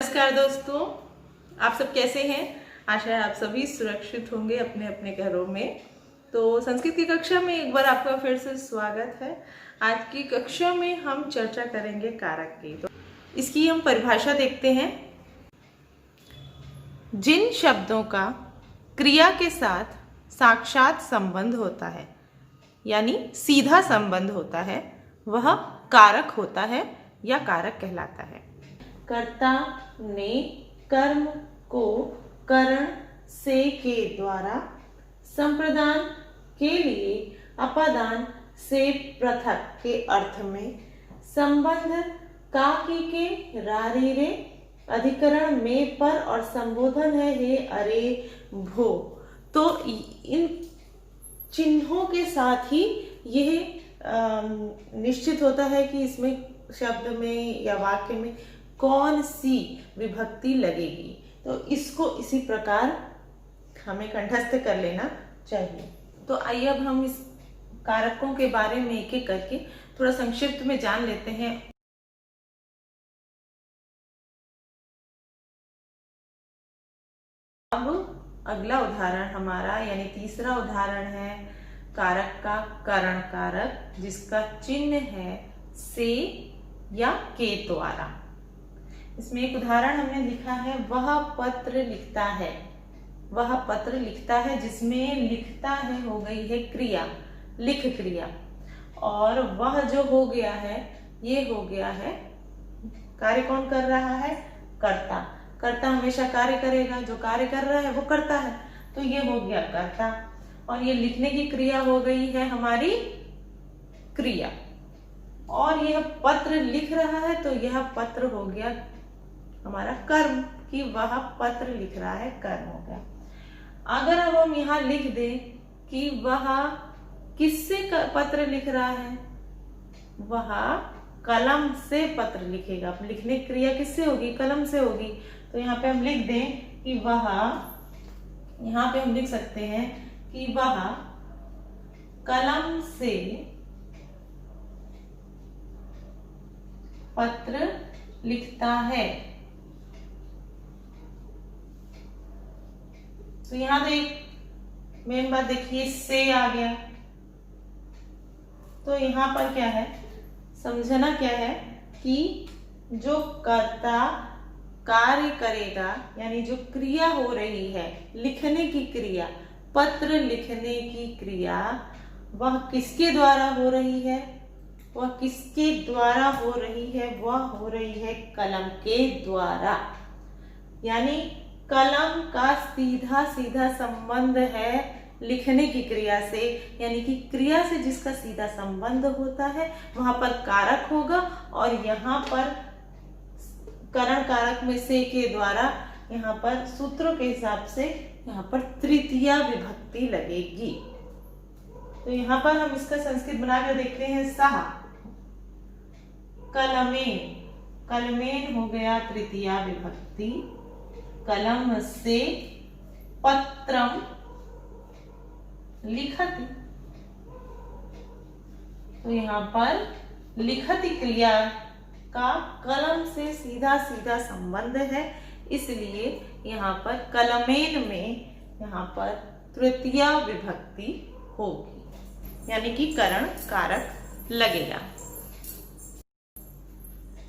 नमस्कार दोस्तों, आप सब कैसे हैं। आशा है आप सभी सुरक्षित होंगे अपने अपने घरों में। तो संस्कृत की कक्षा में एक बार आपका फिर से स्वागत है। आज की कक्षा में हम चर्चा करेंगे कारक की। तो इसकी हम परिभाषा देखते हैं। जिन शब्दों का क्रिया के साथ साक्षात संबंध होता है, यानी सीधा संबंध होता है, वह कारक होता है या कारक कहलाता है। कर्ता ने कर्म को करण से के द्वारा संप्रदान के लिए अपादान से पृथक के अर्थ में संबंध काकी के रारीरे अधिकरण में पर और संबोधन है हे अरे भो। तो इन चिन्हों के साथ ही यह निश्चित होता है कि इसमें शब्द में या वाक्य में कौन सी विभक्ति लगेगी। तो इसको इसी प्रकार हमें कंठस्थ कर लेना चाहिए। तो आइए अब हम इस कारकों के बारे में एक एक करके थोड़ा संक्षिप्त में जान लेते हैं। अब अगला उदाहरण हमारा यानी तीसरा उदाहरण है कारक का करण कारक, जिसका चिन्ह है से या के द्वारा। इसमें एक उदाहरण हमने लिखा है, वह पत्र लिखता है। वह पत्र लिखता है, जिसमें लिखता है हो गई है क्रिया, लिख क्रिया, और वह जो हो गया है ये हो गया है कार्य। कौन कर रहा है? कर्ता। कर्ता हमेशा कार्य करेगा, जो कार्य कर रहा है वो करता है, तो ये हो गया कर्ता। और ये लिखने की क्रिया हो गई है हमारी क्रिया, और यह पत्र लिख रहा है तो यह पत्र हो गया हमारा कर्म, कि वह पत्र लिख रहा है, कर्म हो गया। अगर अब हम यहाँ लिख दें कि वह किससे पत्र लिख रहा है, वह कलम से पत्र लिखेगा। लिखने की क्रिया किससे होगी? कलम से होगी। तो यहाँ पे हम लिख दें कि वह, यहाँ पे हम लिख सकते हैं कि वह कलम से पत्र लिखता है। तो यहां तो एक मेन बात देखिए, से आ गया। तो यहां पर क्या है, समझना क्या है कि जो कर्ता कार्य करेगा, यानी जो क्रिया हो रही है, लिखने की क्रिया, पत्र लिखने की क्रिया, वह किसके द्वारा हो रही है? वह किसके द्वारा हो रही है? वह हो रही है कलम के द्वारा। यानी कलम का सीधा सीधा संबंध है लिखने की क्रिया से, यानी कि क्रिया से जिसका सीधा संबंध होता है वहां पर कारक होगा। और यहाँ पर करण कारक में से के द्वारा यहाँ पर सूत्रों के हिसाब से यहाँ पर तृतीया विभक्ति लगेगी। तो यहाँ पर हम इसका संस्कृत बनाकर देखते हैं। सह कलमेन, कलमेन हो गया तृतीया विभक्ति। कलम से पत्रम लिखति। तो यहाँ पर लिखति क्रिया का कलम से सीधा सीधा संबंध है, इसलिए यहाँ पर कलमेन में यहाँ पर तृतीया विभक्ति होगी, यानी कि करण कारक लगेगा।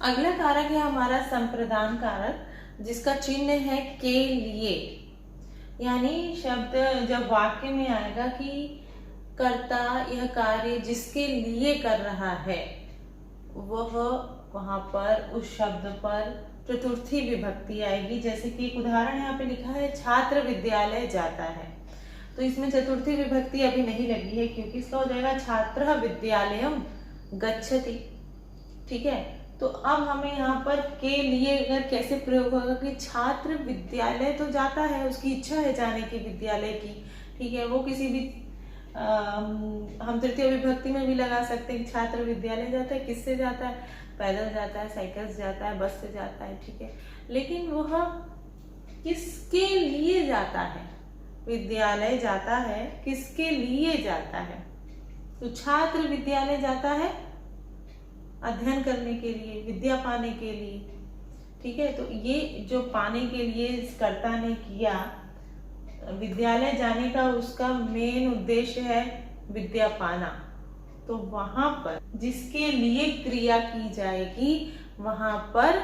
अगला कारक है हमारा संप्रदान कारक, जिसका चिन्ह है के लिए। यानी शब्द जब वाक्य में आएगा कि कर्ता यह कार्य जिसके लिए कर रहा है, वह वहां पर उस शब्द पर चतुर्थी विभक्ति आएगी। जैसे कि एक उदाहरण यहाँ पे लिखा है, छात्र विद्यालय जाता है। तो इसमें चतुर्थी विभक्ति अभी नहीं लगी है, क्योंकि इसका हो जाएगा छात्र विद्यालयम गच्छति। ठीक है, तो अब हमें यहाँ पर के लिए अगर कैसे प्रयोग होगा कि छात्र विद्यालय तो जाता है, उसकी इच्छा है जाने की विद्यालय की। ठीक है, वो किसी भी हम तृतीय विभक्ति में भी लगा सकते हैं। छात्र विद्यालय जाता है, किससे जाता है? पैदल जाता है, साइकिल से जाता है, बस से जाता है। ठीक है, लेकिन वह किसके लिए जाता है? विद्यालय जाता है, किसके लिए जाता है? तो छात्र विद्यालय जाता है अध्ययन करने के लिए, विद्या पाने के लिए। ठीक है। तो ये जो पाने के लिए इस कर्ता ने किया, विद्यालय जाने का उसका मेन उद्देश्य है विद्या पाना। तो वहां पर जिसके लिए क्रिया की जाएगी वहां पर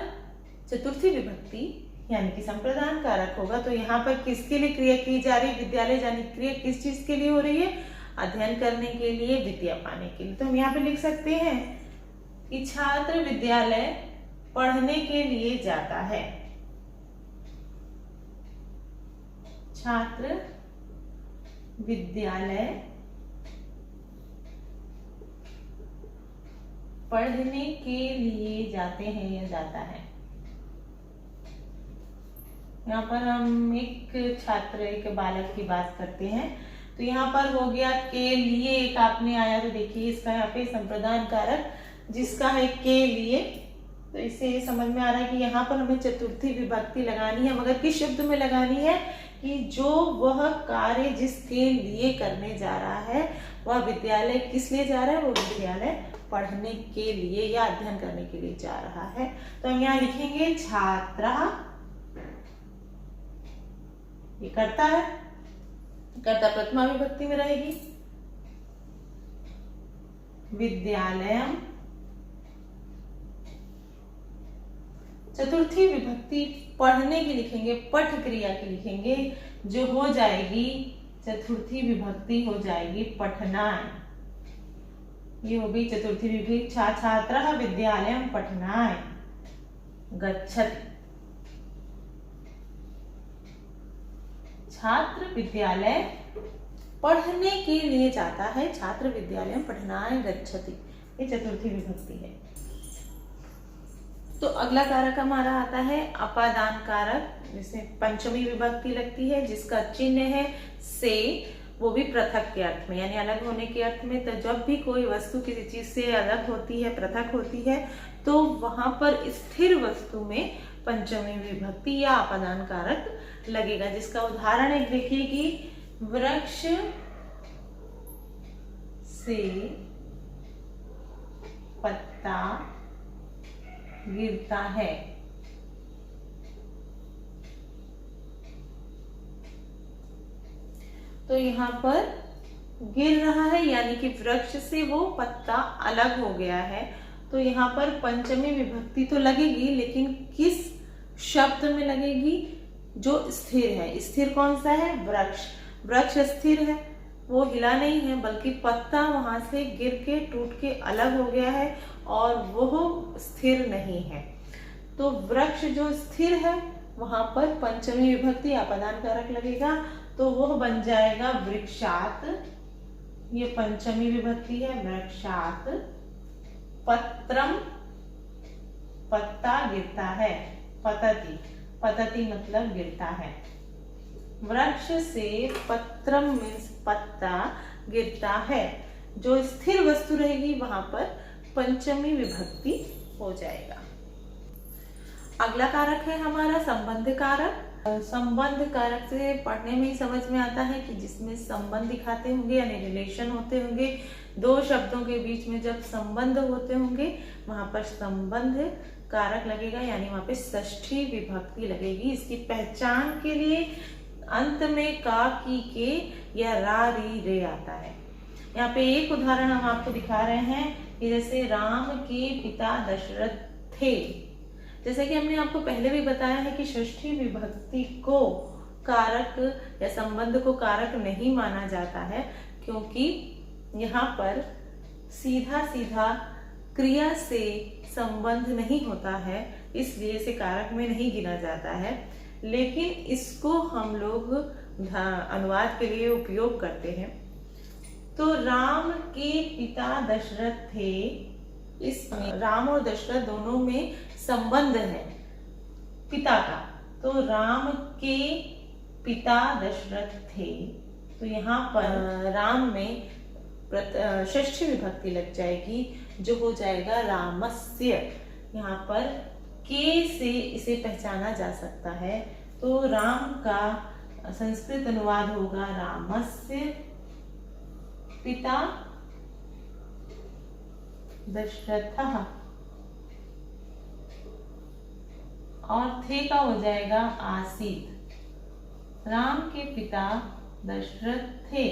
चतुर्थी विभक्ति यानी कि संप्रदान कारक होगा। तो यहाँ पर किसके लिए क्रिया की जा रही है? विद्यालय जाने की क्रिया किस चीज के लिए हो रही है? अध्ययन करने के लिए, विद्या पाने के लिए। तो हम यहाँ पे लिख सकते हैं कि छात्र विद्यालय पढ़ने के लिए जाता है। छात्र विद्यालय पढ़ने के लिए जाते हैं या जाता है। यहाँ पर हम एक छात्र, एक बालक की बात करते हैं। तो यहाँ पर हो गया के लिए, एक आपने आया तो देखिए इसका यहाँ पे संप्रदान कारक जिसका है के लिए। तो इससे ये समझ में आ रहा है कि यहाँ पर हमें चतुर्थी विभक्ति लगानी है, मगर किस शब्द में लगानी है कि जो वह कार्य जिसके लिए करने जा रहा है वह विद्यालय किस लिए जा रहा है? वो विद्यालय पढ़ने के लिए या अध्ययन करने के लिए जा रहा है। तो हम यहाँ लिखेंगे छात्रः, ये कर्ता है, कर्ता प्रथमा विभक्ति में रहेगी। विद्यालयम चतुर्थी विभक्ति पढ़ने की लिखेंगे, पठ क्रिया की लिखेंगे, जो हो जाएगी चतुर्थी विभक्ति हो जाएगी पठनाय। ये हो गई चतुर्थी विभक्ति। छात्रः विद्यालयम पठनाय गच्छति। छात्र विद्यालय पढ़ने के लिए जाता है। छात्र विद्यालय पठनाय गच्छति, ये चतुर्थी विभक्ति है। तो अगला कारक हमारा आता है अपादान कारक, जिसमें पंचमी विभक्ति लगती है, जिसका चिन्ह है से, वो भी पृथक के अर्थ में, यानी अलग होने के अर्थ में। तो जब भी कोई वस्तु किसी चीज से अलग होती है, पृथक होती है, तो वहां पर स्थिर वस्तु में पंचमी विभक्ति या अपादान कारक लगेगा। जिसका उदाहरण एक देखिए कि वृक्ष से पत्ता गिरता है। तो यहाँ पर गिर रहा है यानी कि वृक्ष से वो पत्ता अलग हो गया है। तो यहाँ पर पंचमी विभक्ति तो लगेगी, लेकिन किस शब्द में लगेगी? जो स्थिर है। स्थिर कौन सा है? वृक्ष। वृक्ष स्थिर है, वो हिला नहीं है, बल्कि पत्ता वहां से गिर के टूट के अलग हो गया है और वो स्थिर नहीं है। तो वृक्ष जो स्थिर है वहां पर पंचमी विभक्ति अपादान कारक लगेगा, तो वो बन जाएगा वृक्षात। ये पंचमी विभक्ति है, वृक्षात पत्रम, पत्ता गिरता है। पतति, पतति मतलब गिरता है। वृक्ष से पत्रम मीन्स पत्ता गिरता है। जो स्थिर वस्तु रहेगी वहां पर पंचमी विभक्ति हो जाएगा। अगला कारक है हमारा संबंध कारक। संबंध कारक से पढ़ने में ही समझ में आता है कि जिसमें संबंध दिखाते होंगे यानी रिलेशन होते होंगे। दो शब्दों के बीच में जब संबंध होते होंगे वहां पर संबंध कारक लगेगा, यानी वहां पे षष्ठी विभक्ति लगेगी। इसकी पहचान के लिए अंत में का, की, के या रा, री, रे आता है। यहाँ पे एक उदाहरण हम आपको दिखा रहे हैं कि जैसे राम के पिता दशरथ थे। जैसे कि हमने आपको पहले भी बताया है कि षष्ठी विभक्ति को कारक या संबंध को कारक नहीं माना जाता है, क्योंकि यहाँ पर सीधा सीधा क्रिया से संबंध नहीं होता है, इसलिए इसे कारक में नहीं गिना जाता है। लेकिन इसको हम लोग अनुवाद के लिए उपयोग करते हैं। तो राम के पिता दशरथ थे, इसमें राम और दशरथ दोनों में संबंध है पिता का। तो राम के पिता दशरथ थे, तो यहाँ पर राम में षष्ठी विभक्ति लग जाएगी, जो हो जाएगा रामस्य। यहाँ पर के से इसे पहचाना जा सकता है, तो राम का संस्कृत अनुवाद होगा रामस्य पिता दशरथः। और थे का हो जाएगा आसीत। राम के पिता दशरथ थे।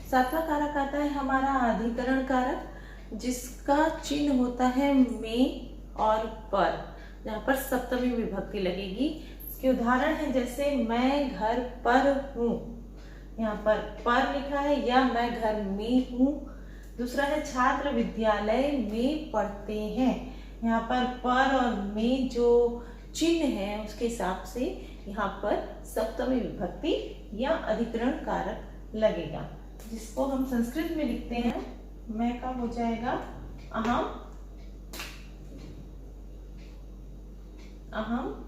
सातवां कारक आता है हमारा अधिकरण कारक, जिसका चिन्ह होता है में और पर, जहाँ पर सप्तमी विभक्ति लगेगी। इसके उदाहरण है जैसे मैं घर पर हूँ, यहाँ पर लिखा है, या मैं घर में हूँ। दूसरा है छात्र विद्यालय में पढ़ते हैं, यहाँ पर और में जो चिन्ह है उसके हिसाब से यहाँ पर सप्तमी विभक्ति या अधिकरण कारक लगेगा, जिसको हम संस्कृत में लिखते हैं। मैं का हो जाएगा अहम, अहम,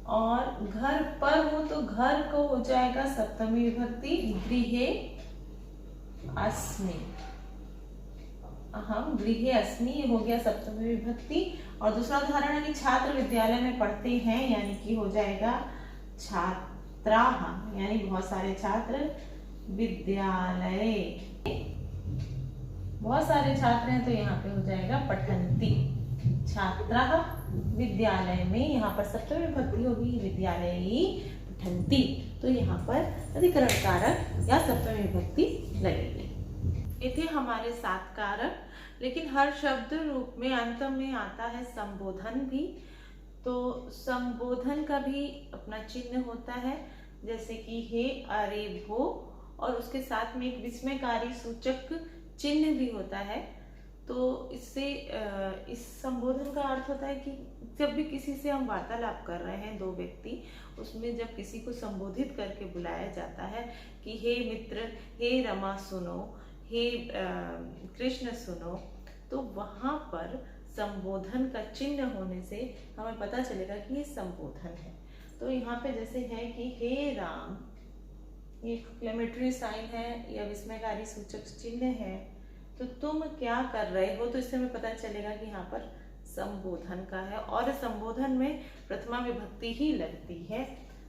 और घर पर हो तो घर को हो जाएगा सप्तमी विभक्ति गृहे अस्मि। अहम गृहे अस्मि हो गया सप्तमी विभक्ति। और दूसरा उदाहरण है कि छात्र विद्यालय में पढ़ते हैं, यानी कि हो जाएगा छात्राः, यानी बहुत सारे छात्र, विद्यालय बहुत सारे छात्र हैं तो यहाँ पे हो जाएगा पठन्ति। छात्राः विद्यालय में, यहाँ पर सप्तमी विभक्ति होगी विद्यालयी पठन्ति, तो यहाँ पर अधिकरण कारक या सप्तमी विभक्ति लगेगी। ये थे हमारे 7 कारक, लेकिन हर शब्द रूप में अंत में आता है संबोधन भी। तो संबोधन का भी अपना चिन्ह होता है, जैसे कि हे, अरे, भो, और उसके साथ में एक विस्मयकारी सूचक चिन्ह भी होता है। तो इससे इस संबोधन का अर्थ होता है कि जब भी किसी से हम वार्तालाप कर रहे हैं, 2 व्यक्ति, उसमें जब किसी को संबोधित करके बुलाया जाता है कि हे मित्र, हे रमा सुनो, हे कृष्ण सुनो, तो वहाँ पर संबोधन का चिन्ह होने से हमें पता चलेगा कि ये संबोधन है। तो यहाँ पे जैसे है कि हे राम, ये एक्सक्लेमेटरी साइन है या विस्मयकारी सूचक चिन्ह है, तो तुम क्या कर रहे हो, तो इससे हमें पता चलेगा कि यहाँ पर संबोधन का है, और संबोधन में प्रथमा विभक्ति ही लगती है।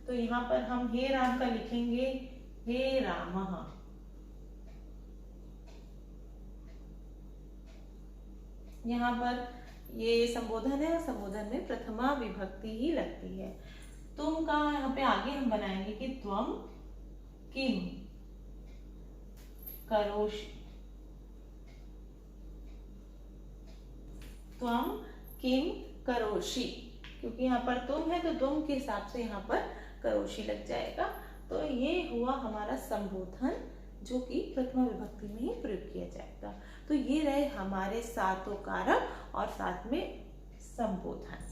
तो यहाँ पर हम हे राम का लिखेंगे हे रामः। यहाँ पर ये संबोधन है, संबोधन में प्रथमा विभक्ति ही लगती है। तुम का यहाँ पे आगे हम बनाएंगे कि त्वम किम करोषि, त्वम किम करोषि, क्योंकि यहाँ पर तुम है तो तुम के हिसाब से यहाँ पर करोषि लग जाएगा। तो ये हुआ हमारा संबोधन, जो कि प्रथमा विभक्ति में ही प्रयोग किया जाएगा। तो ये रहे हमारे 7 कारक और साथ में संबोधन।